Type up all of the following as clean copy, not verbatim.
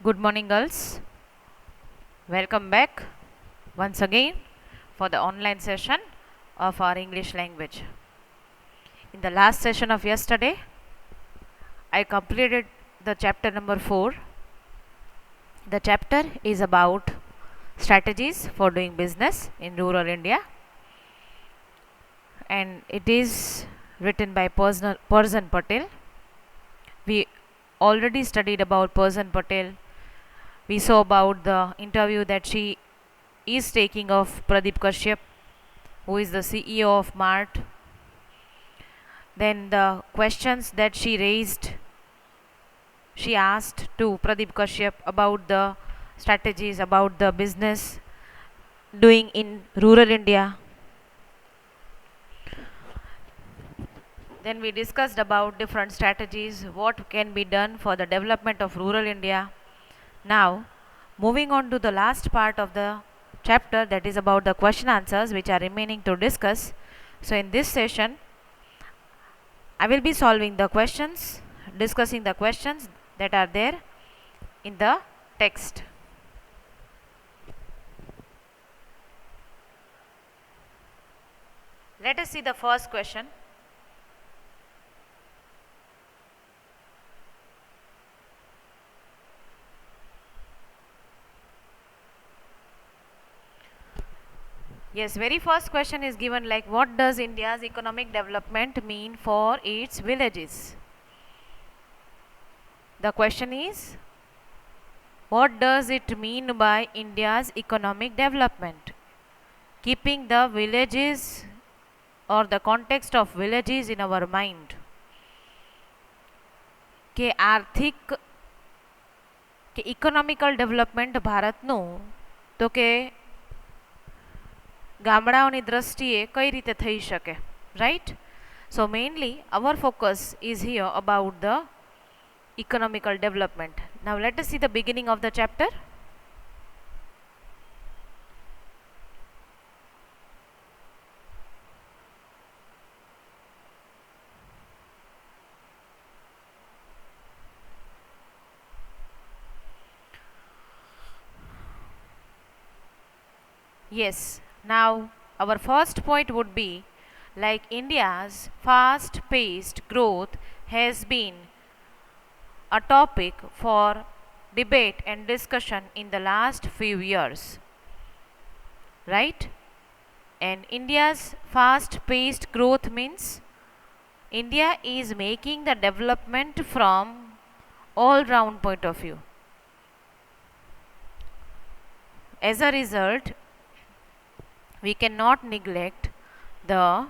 Good morning, girls. Welcome back once again for the online session of our English language. In the last session of yesterday, I completed the chapter number 4. The chapter is about strategies for doing business in rural India, and it is written by Parzan Patel. We already studied about Parzan Patel. We saw about the interview that she is taking of Pradeep Kashyap, who is the CEO of Mart. Then the questions that she raised, she asked to Pradeep Kashyap about the strategies, about the business doing in rural India. Then we discussed about different strategies, what can be done for the development of rural India. Now, moving on to the last part of the chapter, that is about the question answers which are remaining to discuss. So in this session, I will be solving the questions, discussing the questions that are there in the text. Let us see the first question. Yes, very first question is given like, what does India's economic development mean for its villages? The question is, what does it mean by India's economic development? Keeping the villages or the context of villages in our mind. કે આર્થિક કે economical development ભારતનું તો કે ગામડાઓની દ્રષ્ટિએ કઈ રીતે થઈ શકે, right? So mainly our focus is here about the economical development. Now let us see the beginning of the chapter. Yes, now our first point would be like India's fast paced growth has been a topic for debate and discussion in the last few years, right? And India's fast paced growth means India is making the development from all round point of view. As a result, we cannot neglect the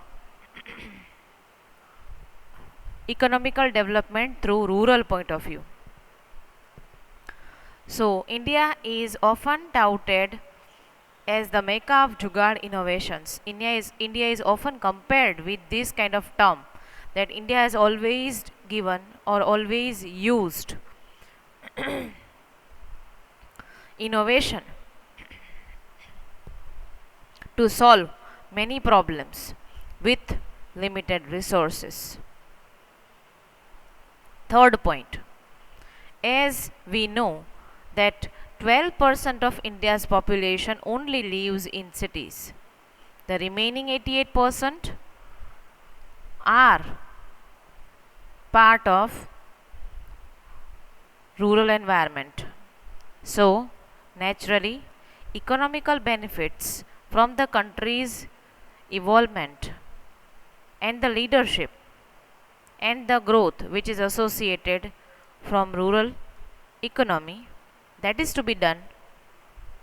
economical development through rural point of view. So India is often touted as the Mecca of Jugaad innovations. India is often compared with this kind of term, that India has always given or always used innovation to solve many problems with limited resources. Third point, as we know that 12% of India's population only lives in cities, the remaining 88% are part of rural environment. So naturally, economical benefits from the country's evolvement and the leadership and the growth which is associated from rural economy, that is to be done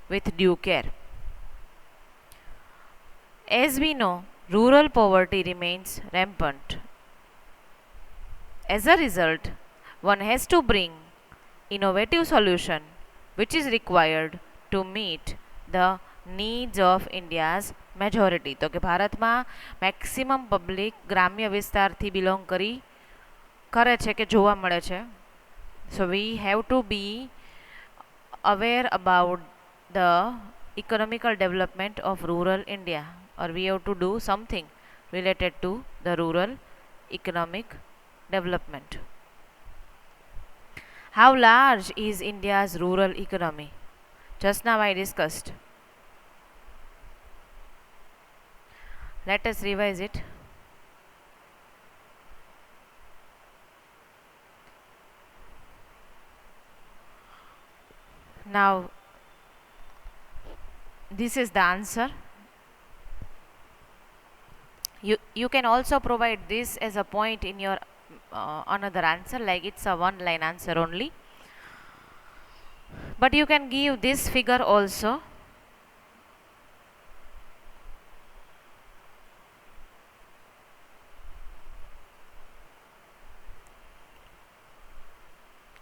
with due care. As we know, rural poverty remains rampant. As a result, one has to bring innovative solution which is required to meet the needs of India's majority. તો કે ભારતમાં maximum public ગ્રામ્ય વિસ્તારથી belong કરે છે કે જોવા મળે છે. So we have to be aware about the economical development of rural India, or we have to do something related to the rural economic development. How large is India's rural economy? Just now I discussed. Let us revise it. Now, this is the answer. You can also provide this as a point in your another answer, like it's a one line answer only, but you can give this figure also.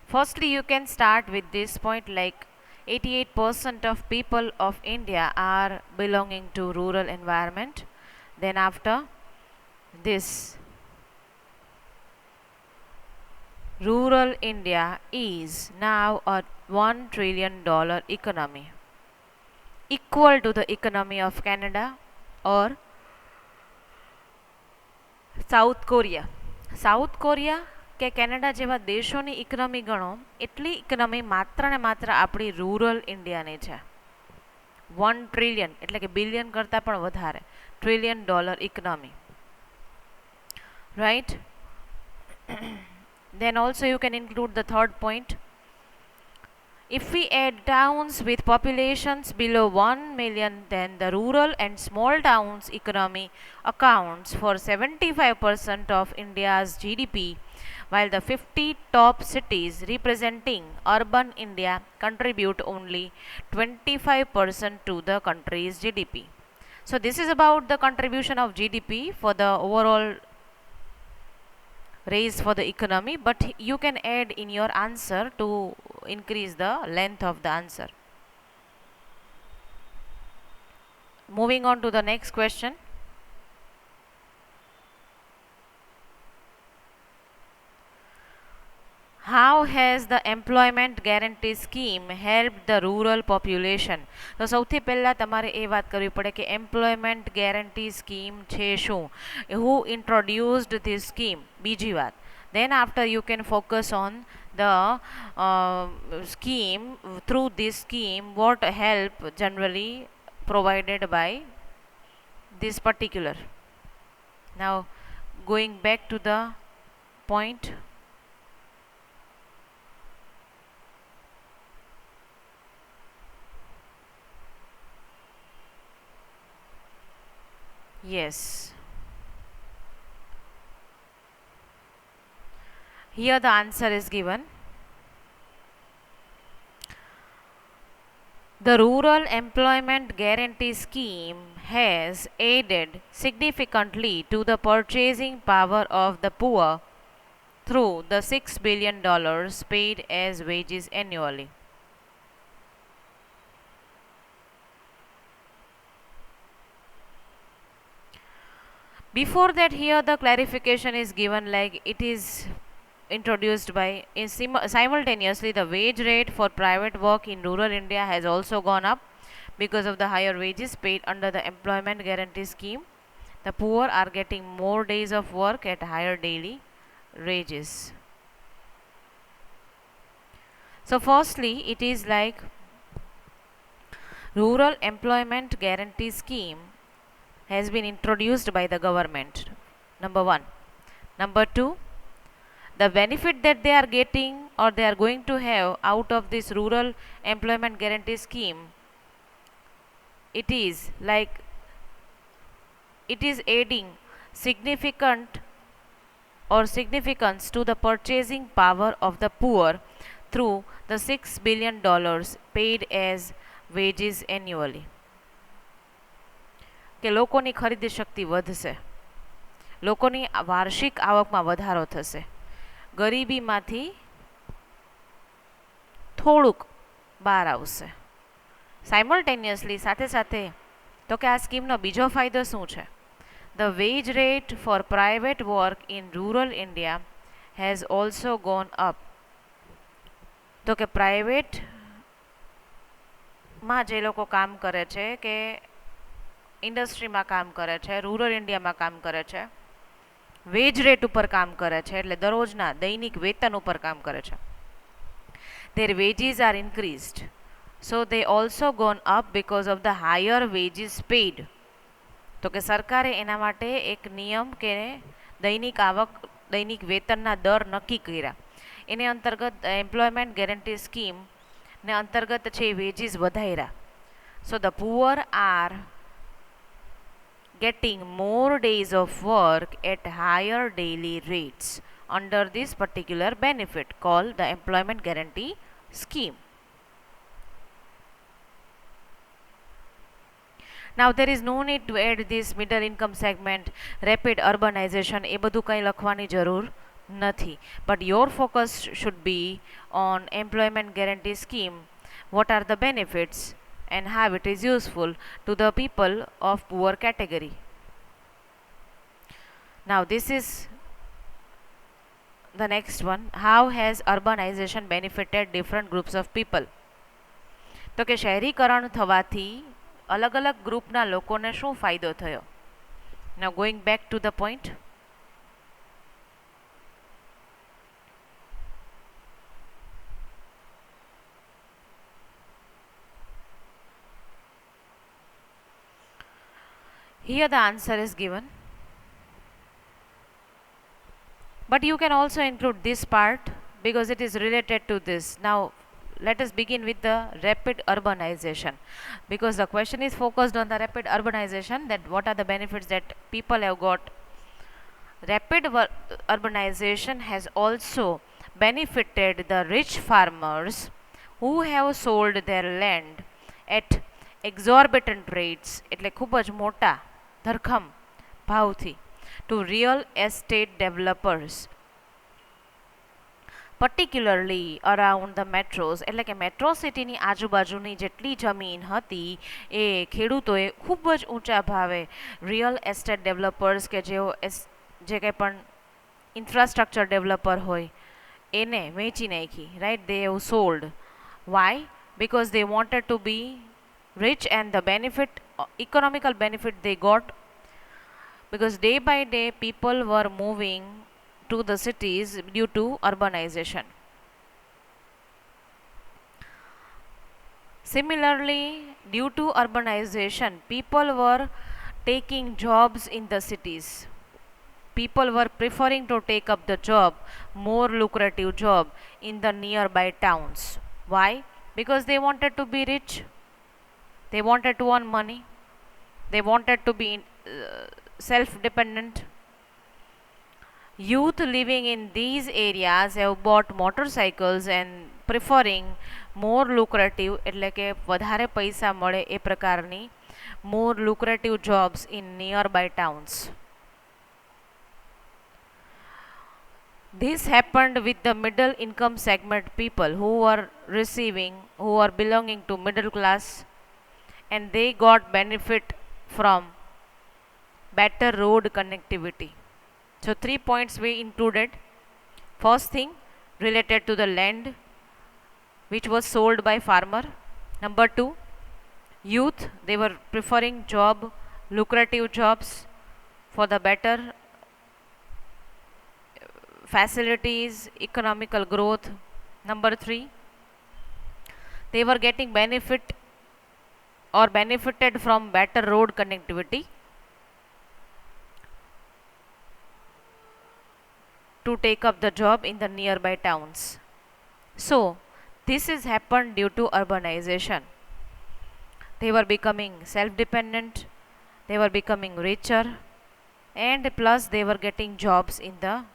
Firstly, you can start with this point, like 88% of people of India are belonging to rural environment. Then after this, rural India is now a $1 trillion economy, equal to the economy of Canada or south Korea. South Korea કે Canada જેવા દેશોની economy ગણો એટલી economy માત્ર ને માત્ર આપણી rural ઇન્ડિયાની છે. $1 ટ્રિલિયન એટલે કે બિલિયન કરતાં પણ વધારે, $1 trillion economy, right? Then also you can include the third point. If we add towns with populations below 1 million, then the rural and small towns economy accounts for 75% of India's GDP, while the 50 top cities representing urban India contribute only 25% to the country's GDP. So this is about the contribution of GDP for the overall raise for the economy, but you can add in your answer to increase the length of the answer. Moving on to the next question. How has the employment guarantee scheme helped the rural population? તો સૌથી પહેલા તમારે એ વાત કરવી પડે કે employment guarantee scheme છે શું, who introduced this scheme, બીજી વાત. Then after you can focus on the scheme, through this scheme what help generally provided by this particular. Now going back to the point. Yes. Here the answer is given. The Rural Employment Guarantee Scheme has aided significantly to the purchasing power of the poor through the $6 billion paid as wages annually. Before that, here the clarification is given, like it is introduced by simultaneously the wage rate for private work in rural India has also gone up because of the higher wages paid under the employment guarantee scheme. The poor are getting more days of work at higher daily wages. So firstly, it is like rural employment guarantee scheme has been introduced by the government, number one. Number two, the benefit that they are getting or they are going to have out of this rural employment guarantee scheme, it is like it is adding significant or significance to the purchasing power of the poor through the $6 billion paid as wages annually. કે લોકોની ખરીદી શક્તિ વધશે, લોકોની વાર્ષિક આવકમાં વધારો થશે, ગરીબીમાંથી થોડુંક બહાર આવશે. સાયમલ્ટેનિયસલી સાથે સાથે તો કે આ સ્કીમનો બીજો ફાયદો શું છે? The wage rate for private work in rural India has also gone up. તો કે પ્રાઇવેટમાં જે લોકો કામ કરે છે કે ઇન્ડસ્ટ્રીમાં કામ કરે છે, રૂરલ ઇન્ડિયામાં કામ કરે છે, વેજ રેટ ઉપર કામ કરે છે, એટલે દરરોજના દૈનિક વેતન ઉપર કામ કરે છે. their wages are increased. So they also gone up because of the higher wages paid. તો કે સરકારે એના માટે એક નિયમ કે દૈનિક આવક દૈનિક વેતનના દર નક્કી કર્યા. એને અંતર્ગત એમ્પ્લોયમેન્ટ ગેરંટી સ્કીમ ને અંતર્ગત છે વેજીસ વધાર્યા. So the poor are getting more days of work at higher daily rates under this particular benefit called the employment guarantee scheme. Now there is no need to add this middle income segment, rapid urbanization, એ બધું કંઈ લખવાની જરૂર નથી. But your focus should be on employment guarantee scheme. What are the benefits and how it is useful to the people of poor category. Now this is the next one. How has urbanization benefited different groups of people? તો કે શહેરીકરણ થવાથી અલગ અલગ ગ્રુપના લોકોને શું ફાયદો થયો? Now going back to the point. Here the answer is given. But you can also include this part because it is related to this. Now let us begin with the rapid urbanization, because the question is focused on the rapid urbanization, that what are the benefits that people have got. Rapid urbanization has also benefited the rich farmers who have sold their land at exorbitant rates, એટલે ખૂબ જ મોટા ધરખમ ભાવથી, to real estate developers, particularly around the metros. એટલે કે metro સિટીની આજુબાજુની જેટલી જમીન હતી એ ખેડૂતોએ ખૂબ જ ઊંચા ભાવે રિયલ એસ્ટેટ ડેવલપર્સ કે જેઓ જે કંઈ પણ ઇન્ફ્રાસ્ટ્રક્ચર ડેવલપર હોય એને વેચી નાખી. Right, they have sold. Why? Because they wanted to be rich, and the benefit, economical benefit they got, because day by day people were moving to the cities due to urbanization. Similarly, due to urbanization, people were taking jobs in the cities. People were preferring to take up the job, more lucrative job in the nearby towns. Why? Because they wanted to be rich, they wanted to earn money, they wanted to be self-dependent. Youth living in these areas have bought motorcycles and preferring more lucrative, એટલે કે વધારે પૈસા મળે એ પ્રકારની more lucrative jobs in nearby towns. This happened with the middle income segment people who are belonging to middle class, and they got benefit from better road connectivity. So 3 points we included. First thing related to the land which was sold by farmer. Number 2, youth, they were preferring lucrative jobs for the better facilities, economical growth. Number 3, they were getting benefit or benefited from better road connectivity to take up the job in the nearby towns. So this has happened due to urbanization. They were becoming self-dependent, they were becoming richer, and plus they were getting jobs in the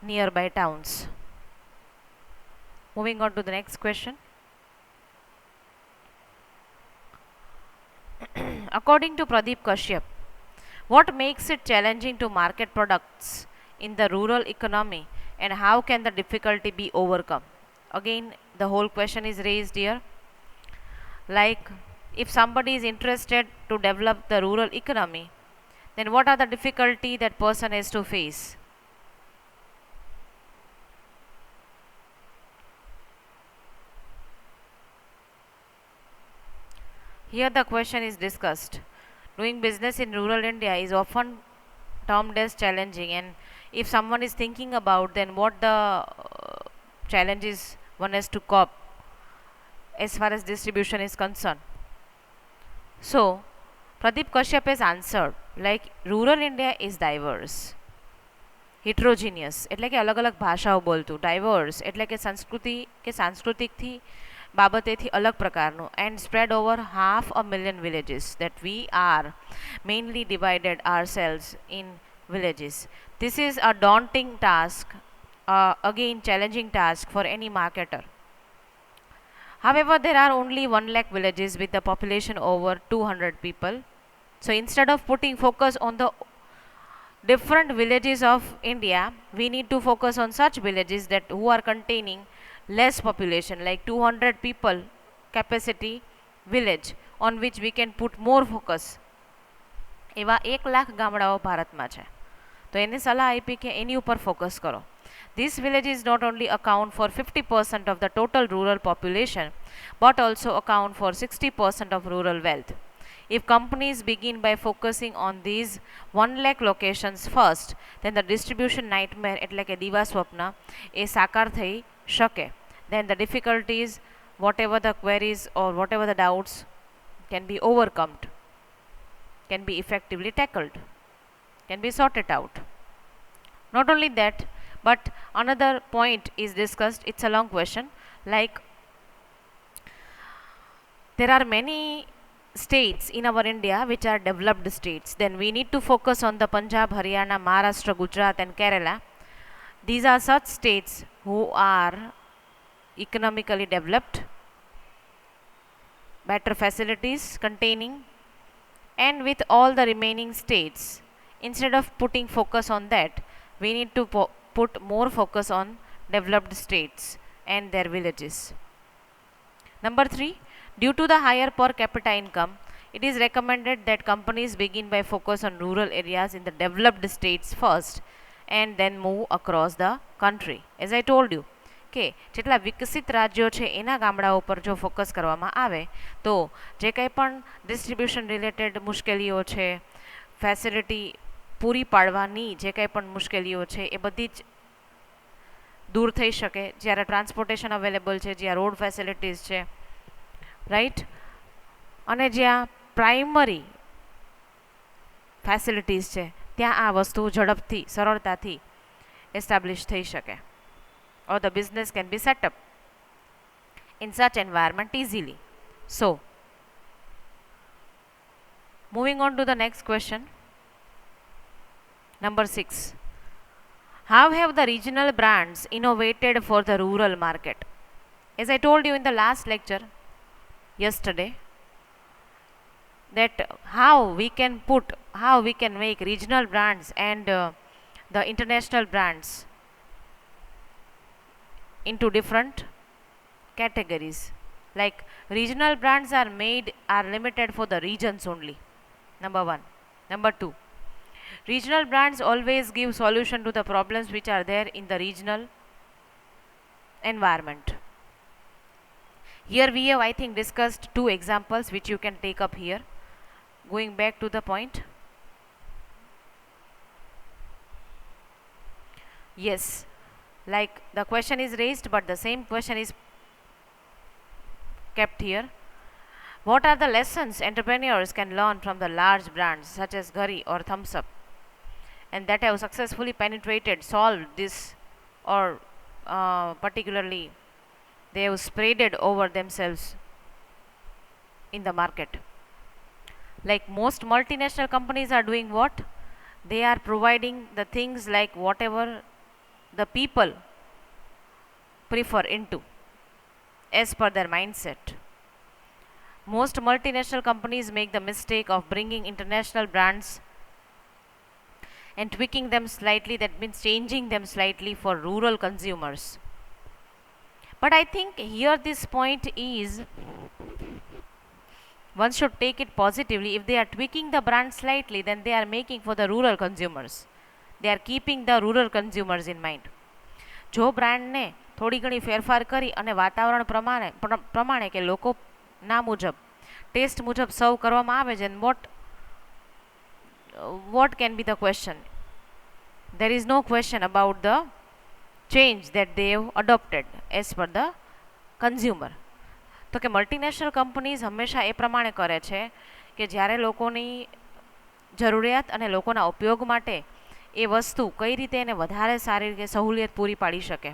nearby towns. Moving on to the next question. According to Pradeep Kashyap, what makes it challenging to market products in the rural economy, and how can the difficulty be overcome? Again, the whole question is raised here. Like, if somebody is interested to develop the rural economy, then what are the difficulty that person has to face? Here the question is discussed. Doing business in rural India is often termed as challenging, and if someone is thinking about then what the challenges one has to as far as distribution is concerned. So, Pradeep Kashyap has answered like rural India is diverse. Heterogeneous એટલે કે અલગ અલગ ભાષાઓ બોલતું, divorce એટલે કે સંસ્કૃતિ કે સાંસ્કૃતિકથી બાબતેથી અલગ પ્રકારનું, and spread over 500,000 villages that we are mainly divided ourselves in villages. This is a daunting task, again challenging task for any marketer. However, there are only 1 lakh villages with the population over 200 people. So instead of putting focus on the different villages of India, we need to focus on such villages that who are containing less population, like 200 people capacity village, on which we can put more focus. એવા 1 લાખ ગામડાઓ ભારતમાં છે, તો એને સલાહ આપી કે એની ઉપર ફોકસ કરો. These villages not only account for 50% of the total rural population, but also account for 60% of rural wealth. If companies begin by focusing on these 1 lakh locations first, then the distribution nightmare એટલે કે દીવા સ્વપ્ન એ સાકાર થઈ શકે. Then the difficulties, whatever the queries or whatever the doubts, can be overcome, can be effectively tackled, can be sorted out. Not only that, but another point is discussed. It's a long question. Like, there are many states in our India which are developed states. Then we need to focus on the Punjab, Haryana, Maharashtra, Gujarat and Kerala. These are such states who are economically developed, better facilities containing, and with all the remaining states, instead of putting focus on that, we need to put more focus on developed states and their villages. Number 3, due to the higher per capita income, it is recommended that companies begin by focus on rural areas in the developed states first and then move across the country. As I told you, કે જેટલા વિકસિત રાજ્યો છે એના ગામડાઓ પર જો focus કરવામાં આવે તો જે કંઈ પણ ડિસ્ટ્રીબ્યુશન રિલેટેડ મુશ્કેલીઓ છે, ફેસિલિટી પૂરી પાડવાની જે કંઈ પણ મુશ્કેલીઓ છે એ બધી જ દૂર થઈ શકે. જ્યારે ટ્રાન્સપોર્ટેશન અવેલેબલ છે, જ્યાં રોડ ફેસિલિટીઝ છે, રાઈટ, અને જ્યાં પ્રાઇમરી ફેસિલિટીઝ છે ત્યાં આ વસ્તુ ઝડપથી સરળતાથી એસ્ટાબ્લિશ થઈ શકે, or the business can be set up in such environment easily. So, moving on to the next question, number 6. How have the regional brands innovated for the rural market? As I told you in the last lecture yesterday, that how we can make regional brands and the international brands into different categories. Like, regional brands are limited for the regions only, number 1. Number 2, regional brands always give solution to the problems which are there in the regional environment. Here we have, I think, discussed 2 examples which you can take up here. Going back to the point, yes, like the question is raised but the same question is kept here. What are the lessons entrepreneurs can learn from the large brands such as Ghari or Thumbs Up, and that have successfully solved this, or particularly they have spreaded over themselves in the market? Like, most multinational companies are doing what? They are providing the things like whatever the people prefer into as per their mindset. Most multinational companies make the mistake of bringing international brands and tweaking them slightly, that means changing them slightly for rural consumers. But I think here this point is, one should take it positively. If they are tweaking the brand slightly, then they are making for the rural consumers. They are keeping the rural consumers in mind. જો બ્રાન્ડને થોડી ઘણી ફેરફાર કરી અને વાતાવરણ પ્રમાણે કે લોકો ના મુજબ ટેસ્ટ મુજબ સર્વ કરવામાં આવે છે, what can be the question? There is no question about the change that they have adopted as per the consumer. તો કે મલ્ટીનેશનલ કંપનીઝ હંમેશા એ પ્રમાણે કરે છે કે જ્યારે લોકોની જરૂરિયાત અને લોકોના ઉપયોગ માટે એ વસ્તુ કઈ રીતે એને વધારે સારી રીતે સહુલિયત પૂરી પાડી શકે.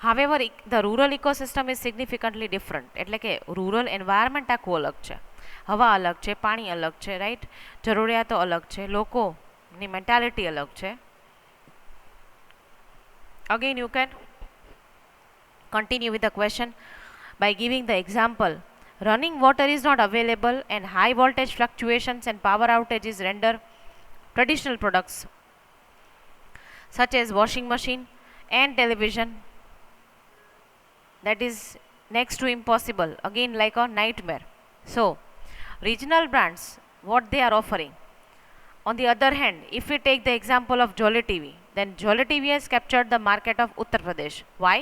However, the rural ecosystem is significantly different. એટલે કે રૂરલ એન્વાયરમેન્ટ આખું અલગ છે, હવા અલગ છે, પાણી અલગ છે, રાઈટ, જરૂરિયાતો અલગ છે, લોકોની મેન્ટાલિટી અલગ છે. Again, you can continue with the question by giving the example. Running water is not available and high voltage fluctuations and power outages render traditional products such as washing machine and television that is next to impossible, again like a nightmare. So regional brands, what they are offering. On the other hand, if we take the example of Jolly TV, then Jolly TV has captured the market of Uttar Pradesh. Why?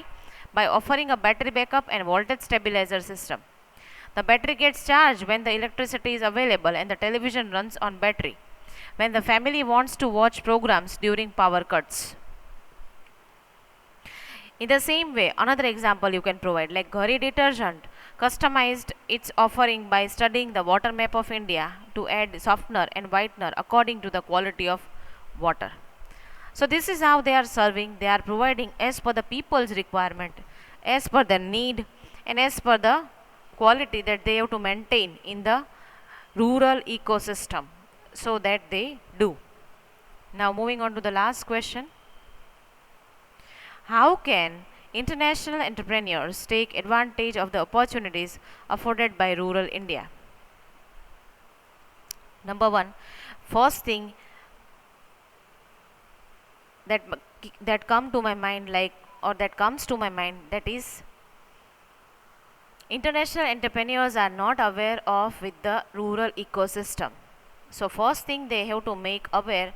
By offering a battery backup and voltage stabilizer system. The battery gets charged when the electricity is available and the television runs on battery when the family wants to watch programs during power cuts. In the same way, another example you can provide, like Ghari detergent customized its offering by studying the water map of India to add softener and whitener according to the quality of water. So this is how they are serving. They are providing as per the people's requirement, as per the need, and as per the quality that they have to maintain in the rural ecosystem. So that they do. Now moving on to the last question. How can international entrepreneurs take advantage of the opportunities afforded by rural India? Number one, first thing that come to my mind, like, or that comes to my mind, that is international entrepreneurs are not aware of with the rural ecosystem. So first thing they have to make aware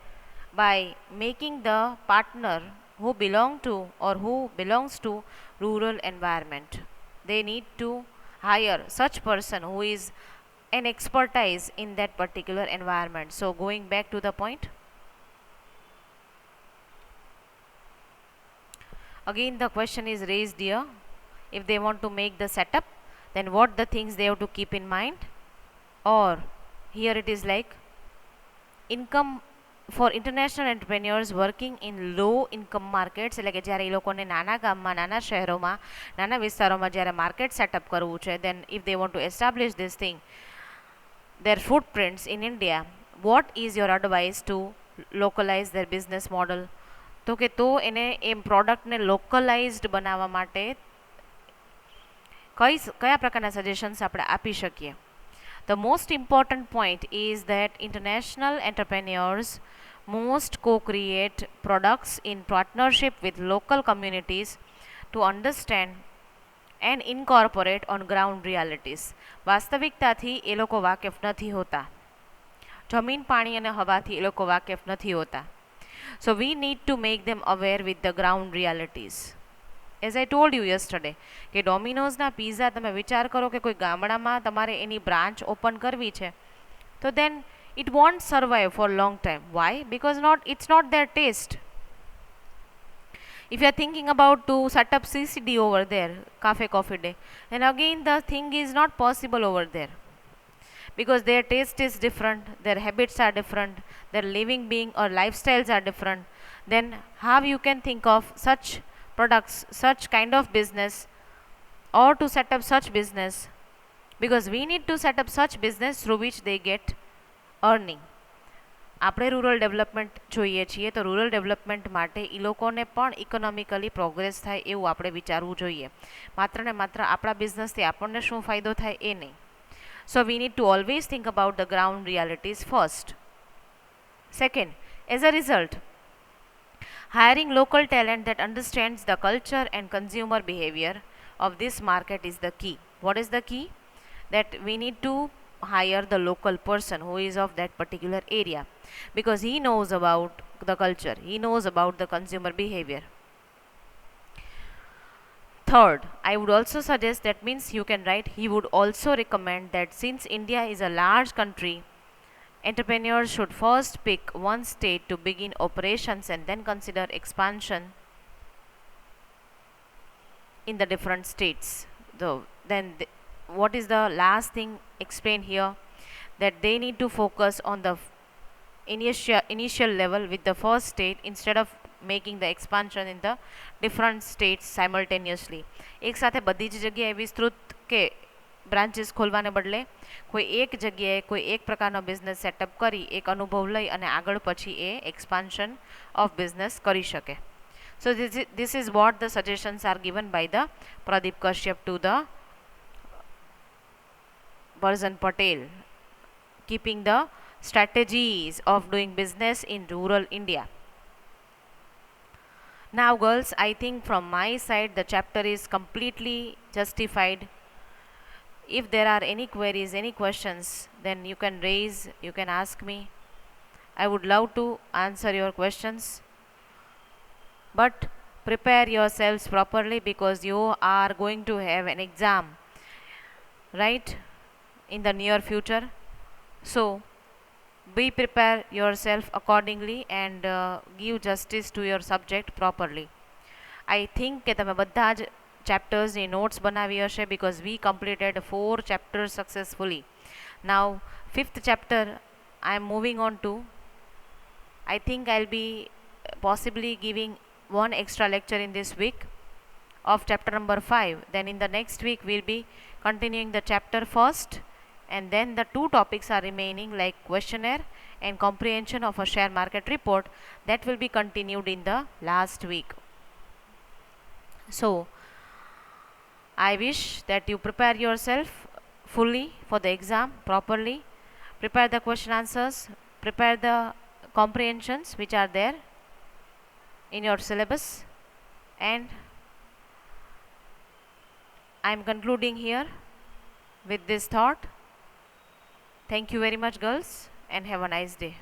by making the partner who belong to or who belongs to rural environment. They need to hire such person who is an expertise in that particular environment. So going back to the point, again the question is raised here. If they want to make the setup, then what the things they have to keep in mind? Or here it is like income for international entrepreneurs working in low income markets, એટલે કે જ્યારે એ લોકોને નાના ગામમાં, નાના શહેરોમાં, નાના વિસ્તારોમાં જ્યારે માર્કેટ સેટઅપ કરવું છે, then if they want to establish this thing, their footprints in India, what is your advice to localize their business model? તો કે તો એને એ પ્રોડક્ટને લોકલાઇઝડ બનાવવા માટે કયા પ્રકારના સજેશન્સ આપણે આપી શકીએ? The most important point is that international entrepreneurs must co-create products in partnership with local communities to understand and incorporate on ground realities. વાસ્તવિકતાથી એ લોકો વાકેફ નથી હોતા, જમીન પાણી અને હવાથી એ લોકો વાકેફ નથી હોતા. So we need to make them aware with the ground realities. As I told you yesterday, કે ડોમિનોઝના પિઝા તમે વિચાર કરો કે કોઈ ગામડામાં તમારે એની બ્રાન્ચ ઓપન કરવી છે, તો then it won't survive for long time. Why? Because it's not their taste. If you are thinking about to set up CCD over there, Cafe Coffee Day, then again the thing is not possible over there. Because their taste is different, their habits are different, their living being or lifestyles are different. Then how you can think of such products, such kind of business, or to set up such business? Because we need to set up such business through which they get earning. આપણે rural development જોઈએ છીએ, તો rural development માટે એ લોકોને પણ economically progress થાય એવું આપણે વિચારવું જોઈએ. માત્ર ને માત્ર આપણા બિઝનેસથી આપણને શું ફાયદો થાય એ નહીં. So we need to always think about the ground realities first. Second, as a result, hiring local talent that understands the culture and consumer behavior of this market is the key. What is the key? That we need to hire the local person who is of that particular area, because he knows about the culture, he knows about the consumer behavior. Third, I would also suggest, that means you can write, he would also recommend that since India is a large country, entrepreneurs should first pick one state to begin operations and then consider expansion in the different states. what is the last thing explained here, that they need to focus on the initial level with the first state instead of making the expansion in the different states simultaneously. એક સાથે બધી જ જગ્યાએ વિસ્તૃત કે branches ખોલવાને બદલે કોઈ એક જગ્યાએ કોઈ એક પ્રકારનો બિઝનેસ સેટઅપ કરી એક અનુભવ લઈ અને આગળ પછી એ એક્સપાન્શન ઓફ બિઝનેસ કરી શકે. So this is what the suggestions are given by the Pradeep Kashyap to the Barzan Patel, keeping the strategies of doing business in rural India. Now girls, I think from my side the chapter is completely justified. If there are any queries, any questions, then you can raise, you can ask me. I would love to answer your questions. But prepare yourselves properly because you are going to have an exam, right, in the near future. So be prepare yourself accordingly and give justice to your subject properly. I think કે તમે બધા જ chapters ની notes બનાવી હશે because we completed 4 chapters successfully. Now 5th chapter I am moving on to. I think I'll be possibly giving one extra lecture in this week of chapter number 5. Then in the next week we'll be continuing the chapter first, and then the 2 topics are remaining like questionnaire and comprehension of a share market report, that will be continued in the last week. So I wish that you prepare yourself fully for the exam properly, prepare the question answers, prepare the comprehensions which are there in your syllabus, and I am concluding here with this thought. Thank you very much girls and have a nice day.